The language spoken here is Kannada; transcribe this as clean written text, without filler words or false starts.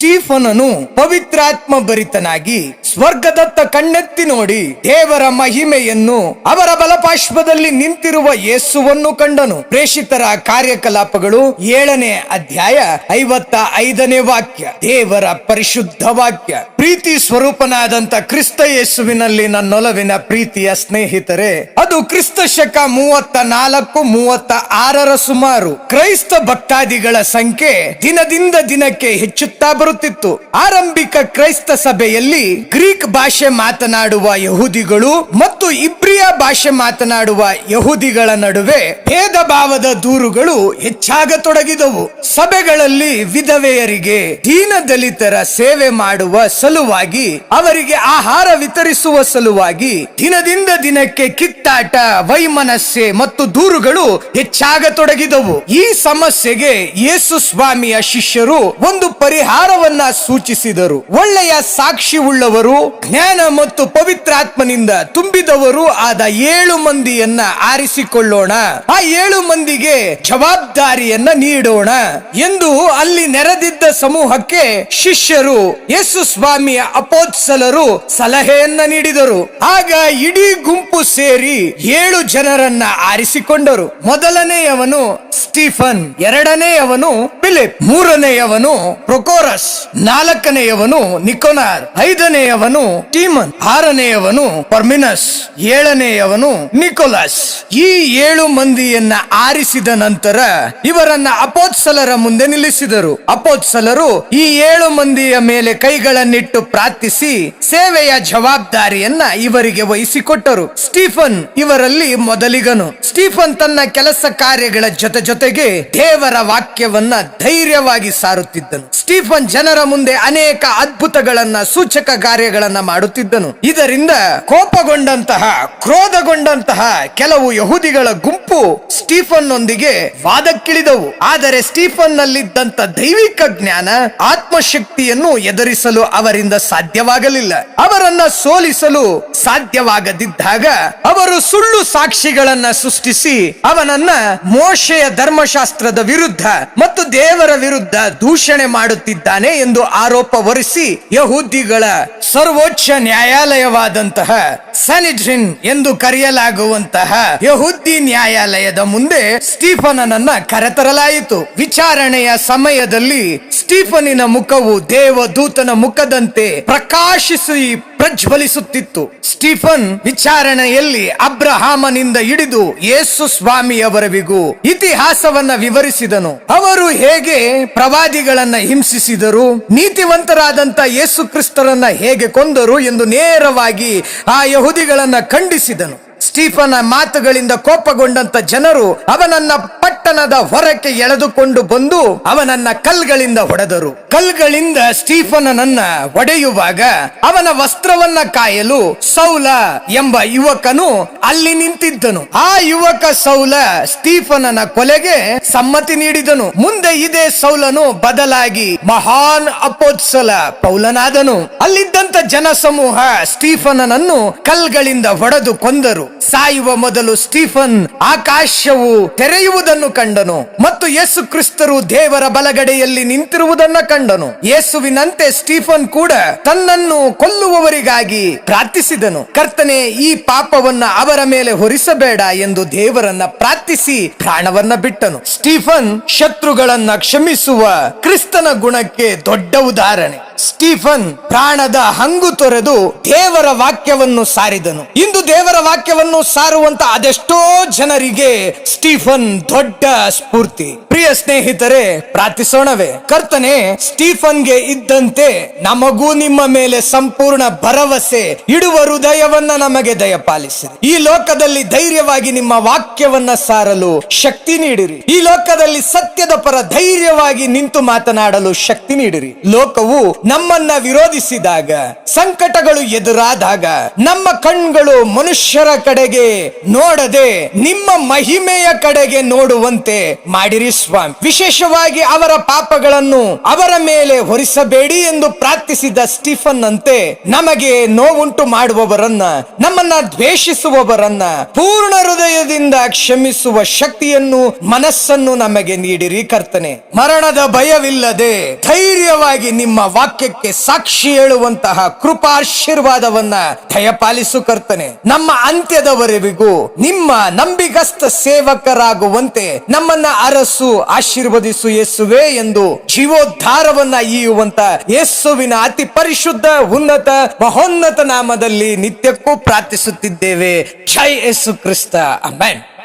ಸ್ಟೀಫನನು ಪವಿತ್ರಾತ್ಮ ಭರಿತನಾಗಿ ಸ್ವರ್ಗದತ್ತ ಕಣ್ಣೆತ್ತಿ ನೋಡಿ ದೇವರ ಮಹಿಮೆಯನ್ನು ಅವರ ಬಲಪಾರ್ಶ್ವದಲ್ಲಿ ನಿಂತಿರುವ ಯೇಸುವನ್ನು ಕಂಡನು. ಪ್ರೇಷಿತರ ಕಾರ್ಯಕಲಾಪಗಳು 7ನೇ ಅಧ್ಯಾಯ 55ನೇ ವಾಕ್ಯ. ದೇವರ ಪರಿಶುದ್ಧ ವಾಕ್ಯ. ಪ್ರೀತಿ ಸ್ವರೂಪನಾದಂತ ಕ್ರಿಸ್ತ ಯೇಸುವಿನಲ್ಲಿ ನನ್ನೊಲವಿನ ಪ್ರೀತಿಯ ಸ್ನೇಹಿತರೆ, ಅದು ಕ್ರಿಸ್ತ ಶಕ 34-36ರ ಸುಮಾರು. ಕ್ರೈಸ್ತ ಭಕ್ತಾದಿಗಳ ಸಂಖ್ಯೆ ದಿನದಿಂದ ದಿನಕ್ಕೆ ಹೆಚ್ಚುತ್ತಾ ಬರುತ್ತಿತ್ತು. ಆರಂಭಿಕ ಕ್ರೈಸ್ತ ಸಭೆಯಲ್ಲಿ ಗ್ರೀಕ್ ಭಾಷೆ ಮಾತನಾಡುವ ಯಹೂದಿಗಳು ಮತ್ತು ಇಬ್ರಿಯ ಭಾಷೆ ಮಾತನಾಡುವ ಯಹೂದಿಗಳ ನಡುವೆ ಭೇದ ಭಾವದ ದೂರುಗಳು ಹೆಚ್ಚಾಗತೊಡಗಿದವು. ಸಭೆಗಳಲ್ಲಿ ವಿಧವೆಯರಿಗೆ, ದೀನ ದಲಿತರ ಸೇವೆ ಮಾಡುವ ಸಲುವಾಗಿ, ಅವರಿಗೆ ಆಹಾರ ವಿತರಿಸುವ ಸಲುವಾಗಿ ದಿನದಿಂದ ದಿನಕ್ಕೆ ಕಿತ್ತಾಟ, ವೈಮನಸ್ಸೆ ಮತ್ತು ದೂರುಗಳು ಹೆಚ್ಚಾಗತೊಡಗಿದವು. ಈ ಸಮಸ್ಯೆಗೆ ಯೇಸು ಸ್ವಾಮಿಯ ಶಿಷ್ಯರು ಒಂದು ಪರಿಹಾರವನ್ನ ಸೂಚಿಸಿದರು. ಒಳ್ಳೆಯ ಸಾಕ್ಷಿ ಉಳ್ಳವರು, ಜ್ಞಾನ ಮತ್ತು ಪವಿತ್ರಾತ್ಮನಿಂದ ತುಂಬಿದವರು ಆದ 7 ಮಂದಿಯನ್ನ ಆರಿಸಿಕೊಳ್ಳೋಣ. ಆ 7 ಮಂದಿಗೆ ಜವಾಬ್ದಾರಿಯನ್ನ ನೀಡೋಣ ಎಂದು ಅಲ್ಲಿ ನೆರೆದಿದ್ದ ಸಮೂಹಕ್ಕೆ ಶಿಷ್ಯರು, ಯೇಸು ಸ್ವಾಮಿಯ ಅಪೊಸ್ತಲರು ಸಲಹೆಯನ್ನ ನೀಡಿದರು. ಆಗ ಇಡೀ ಗುಂಪು ಸೇರಿ 7 ಜನರನ್ನ ಆರಿಸಿಕೊಂಡರು. ಮೊದಲನೆಯವನು ಸ್ಟೀಫನ್, 2ನೇಯವನು ಫಿಲಿಪ್, 3ನೇಯವನು ಪ್ರೊಕೋರಸ್, 4ನೇಯವನು ನಿಕೋನಾರ್, 5ನೇಯವನು ಟೀಮನ್, 6ನೇಯವನು ಪರ್ಮಿನಸ್, 7ನೇಯವನು ನಿಕೋಲಸ್. ಈ 7 ಮಂದಿಯನ್ನ ಆರಿಸಿದ ನಂತರ ಇವರನ್ನ ಅಪೊಸ್ತಲರ ಮುಂದೆ ನಿಲ್ಲಿಸಿದರು. ಅಪೊಸ್ತಲರು ಈ 7 ಮಂದಿಯ ಮೇಲೆ ಕೈಗಳನ್ನಿಟ್ಟು ಪ್ರಾರ್ಥಿಸಿ ಸೇವೆಯ ಜವಾಬ್ದಾರಿಯನ್ನ ಇವರಿಗೆ ವಹಿಸಿಕೊಟ್ಟರು. ಸ್ಟೀಫನ್ ಇವರಲ್ಲಿ ಮೊದಲಿಗನು. ಸ್ಟೀಫನ್ ತನ್ನ ಕೆಲಸ ಕಾರ್ಯಗಳ ಜೊತೆಗೆ ದೇವರ ವಾಕ್ಯವನ್ನ ಧೈರ್ಯವಾಗಿ ಸಾರುತ್ತಿದ್ದನು. ಸ್ಟೀಫನ್ ಜನರ ಮುಂದೆ ಅನೇಕ ಅದ್ಭುತಗಳನ್ನ, ಸೂಚಕ ಕಾರ್ಯಗಳನ್ನ ಮಾಡುತ್ತಿದ್ದನು. ಇದರಿಂದ ಕೋಪಗೊಂಡಂತಹ, ಕ್ರೋಧಗೊಂಡಂತಹ ಕೆಲವು ಯಹೂದಿಗಳ ಗುಂಪು ಸ್ಟೀಫನ್ ನೊಂದಿಗೆ ವಾದಕ್ಕಿಳಿದವು. ಆದರೆ ಸ್ಟೀಫನ್ ನಲ್ಲಿದ್ದಂತ ದೈವಿಕ ಜ್ಞಾನ, ಆತ್ಮಶಕ್ತಿಯನ್ನು ಎದುರಿಸಲು ಅವರಿಂದ ಸಾಧ್ಯವಾಗಲಿಲ್ಲ. ಅವರನ್ನ ಸೋಲಿಸಲು ಸಾಧ್ಯವಾಗದಿದ್ದಾಗ ಅವರು ಸುಳ್ಳು ಸಾಕ್ಷಿಗಳನ್ನ ಸೃಷ್ಟಿಸಿ ಅವನನ್ನ ಮೋಶೆಯ ಧರ್ಮಶಾಸ್ತ್ರದ ವಿರುದ್ಧ ಮತ್ತು ದೇವರ ವಿರುದ್ಧ ದೂಷಣೆ ಮಾಡುತ್ತಿದ್ದಾನೆ ಎಂದು ಆರೋಪ ಹೊರಿಸಿ ಯಹೂದಿಗಳ ಸರ್ವೋಚ್ಚ ನ್ಯಾಯಾಲಯವಾದಂತಹ ಸನ್ಹೆಡ್ರಿನ್ ಎಂದು ಕರೆಯಲಾಗುವಂತಹ ಯಹೂದಿ ನ್ಯಾಯಾಲಯದ ಮುಂದೆ ಸ್ಟೀಫನನನ್ನ ಕರೆತರಲಾಯಿತು. ವಿಚಾರಣೆಯ ಸಮಯದಲ್ಲಿ ಸ್ಟೀಫನಿನ ಮುಖವು ದೇವದೂತನ ಮುಖದಂತೆ ಪ್ರಕಾಶಿಸಿ ಪ್ರಜ್ವಲಿಸುತ್ತಿತ್ತು. ಸ್ಟೀಫನ್ ವಿಚಾರಣೆಯಲ್ಲಿ ಅಬ್ರಹಾಮನಿಂದ ಹಿಡಿದು ಯೇಸು ಸ್ವಾಮಿಯವರೆವಿಗೂ ಇತಿಹಾಸವನ್ನ ವಿವರಿಸಿದನು. ಅವರು ಹೇಗೆ ಪ್ರವಾದಿಗಳನ್ನ ಹಿಂಸಿಸಿದರು, ನೀತಿವಂತರಾದಂತ ಯೇಸು ಕ್ರಿಸ್ತರನ್ನ ಹೇಗೆ ಕೊಂದರು ಎಂದು ನೇರವಾಗಿ ಆ ಯಹೂದಿಗಳನ್ನ ಖಂಡಿಸಿದನು. ಸ್ಟೀಫನ ಮಾತುಗಳಿಂದ ಕೋಪಗೊಂಡಂತ ಜನರು ಅವನನ್ನ ಪಟ್ಟಣದ ಹೊರಕ್ಕೆ ಎಳೆದುಕೊಂಡು ಬಂದು ಅವನನ್ನ ಕಲ್ಗಳಿಂದ ಹೊಡೆದರು. ಕಲ್ಗಳಿಂದ ಸ್ಟೀಫನನನ್ನ ಹೊಡೆಯುವಾಗ ಅವನ ವಸ್ತ್ರವನ್ನ ಕಾಯಲು ಸೌಲ ಎಂಬ ಯುವಕನು ಅಲ್ಲಿ ನಿಂತಿದ್ದನು. ಆ ಯುವಕ ಸೌಲ ಸ್ಟೀಫನನ ಕೊಲೆಗೆ ಸಮ್ಮತಿ ನೀಡಿದನು. ಮುಂದೆ ಇದೇ ಸೌಲನು ಬದಲಾಗಿ ಮಹಾನ್ ಅಪೊಸ್ತಲ ಪೌಲನಾದನು. ಅಲ್ಲಿದ್ದಂತ ಜನಸಮೂಹ ಸ್ಟೀಫನನನ್ನು ಕಲ್ಗಳಿಂದ ಹೊಡೆದು ಕೊಂದರು. ಸಾಯುವ ಮೊದಲು ಸ್ಟೀಫನ್ ಆಕಾಶವು ತೆರೆಯುವುದನ್ನು ಕಂಡನು ಮತ್ತು ಯೇಸು ಕ್ರಿಸ್ತರು ದೇವರ ಬಲಗಡೆಯಲ್ಲಿ ನಿಂತಿರುವುದನ್ನು ಕಂಡನು. ಯೇಸುವಿನಂತೆ ಸ್ಟೀಫನ್ ಕೂಡ ತನ್ನನ್ನು ಕೊಲ್ಲುವವರಿಗಾಗಿ ಪ್ರಾರ್ಥಿಸಿದನು. ಕರ್ತನೆ, ಈ ಪಾಪವನ್ನ ಅವರ ಮೇಲೆ ಹೊರಿಸಬೇಡ ಎಂದು ದೇವರನ್ನ ಪ್ರಾರ್ಥಿಸಿ ಪ್ರಾಣವನ್ನ ಬಿಟ್ಟನು. ಸ್ಟೀಫನ್ ಶತ್ರುಗಳನ್ನ ಕ್ಷಮಿಸುವ ಕ್ರಿಸ್ತನ ಗುಣಕ್ಕೆ ದೊಡ್ಡ ಉದಾಹರಣೆ. ಸ್ಟೀಫನ್ ಪ್ರಾಣದ ಹಂಗು ತೊರೆದು ದೇವರ ವಾಕ್ಯವನ್ನು ಸಾರಿದನು. ಇಂದು ದೇವರ ವಾಕ್ಯವನ್ನು ಸಾರುವಂತ ಅದೆಷ್ಟೋ ಜನರಿಗೆ ಸ್ಟೀಫನ್ ದೊಡ್ಡ ಸ್ಫೂರ್ತಿ. ಪ್ರಿಯ ಸ್ನೇಹಿತರೆ, ಪ್ರಾರ್ಥಿಸೋಣವೇ. ಕರ್ತನೆ, ಸ್ಟೀಫನ್ಗೆ ಇದ್ದಂತೆ ನಮಗೂ ನಿಮ್ಮ ಮೇಲೆ ಸಂಪೂರ್ಣ ಭರವಸೆ ಇಡುವ ಹೃದಯವನ್ನ ನಮಗೆ ದಯಪಾಲಿಸಿರಿ. ಈ ಲೋಕದಲ್ಲಿ ಧೈರ್ಯವಾಗಿ ನಿಮ್ಮ ವಾಕ್ಯವನ್ನ ಸಾರಲು ಶಕ್ತಿ ನೀಡಿರಿ. ಈ ಲೋಕದಲ್ಲಿ ಸತ್ಯದ ಪರ ಧೈರ್ಯವಾಗಿ ನಿಂತು ಮಾತನಾಡಲು ಶಕ್ತಿ ನೀಡಿರಿ. ಲೋಕವು ನಮ್ಮನ್ನ ವಿರೋಧಿಸಿದಾಗ, ಸಂಕಟಗಳು ಎದುರಾದಾಗ ನಮ್ಮ ಕಣ್ಗಳು ಮನುಷ್ಯರ ಕಡೆಗೆ ನೋಡದೆ ನಿಮ್ಮ ಮಹಿಮೆಯ ಕಡೆಗೆ ನೋಡುವಂತೆ ಮಾಡಿರಿ ಸ್ವಾಮಿ. ವಿಶೇಷವಾಗಿ ಅವರ ಪಾಪಗಳನ್ನು ಅವರ ಮೇಲೆ ಹೊರಿಸಬೇಡಿ ಎಂದು ಪ್ರಾರ್ಥಿಸಿದ ಸ್ಟೀಫನ್ ಅಂತೆ ನಮಗೆ ನೋವುಂಟು ಮಾಡುವವರನ್ನ, ನಮ್ಮನ್ನ ದ್ವೇಷಿಸುವವರನ್ನ ಪೂರ್ಣ ಹೃದಯದಿಂದ ಕ್ಷಮಿಸುವ ಶಕ್ತಿಯನ್ನು, ಮನಸ್ಸನ್ನು ನಮಗೆ ನೀಡಿರಿ ಕರ್ತನೆ. ಮರಣದ ಭಯವಿಲ್ಲದೆ ಧೈರ್ಯವಾಗಿ ನಿಮ್ಮ ವಾಕ್ಯಕ್ಕೆ ಸಾಕ್ಷಿ ಹೇಳುವಂತಹ ಕೃಪಾಶೀರ್ವಾದವನ್ನ ದಯಪಾಲಿಸು ಕರ್ತನೆ. ನಮ್ಮ ಅಂತ್ಯದವರೆವಿಗೂ ನಿಮ್ಮ ನಂಬಿಗಸ್ತ ಸೇವಕರಾಗುವಂತೆ ನಮ್ಮನ್ನ ಅರಸು, ಆಶೀರ್ವದಿಸು ಯೇಸುವೆ ಎಂದು ಜೀವೋದ್ಧಾರವನ್ನ ಈಯುವಂತ ಯೇಸುವಿನ ಅತಿ ಪರಿಶುದ್ಧ, ಉನ್ನತ, ಮಹೋನ್ನತ ನಾಮದಲ್ಲಿ ನಿತ್ಯಕ್ಕೂ ಪ್ರಾರ್ಥಿಸುತ್ತಿದ್ದೇವೆ. ಜೈ ಯೇಸು ಕ್ರಿಸ್ತ. ಆಮೆನ್.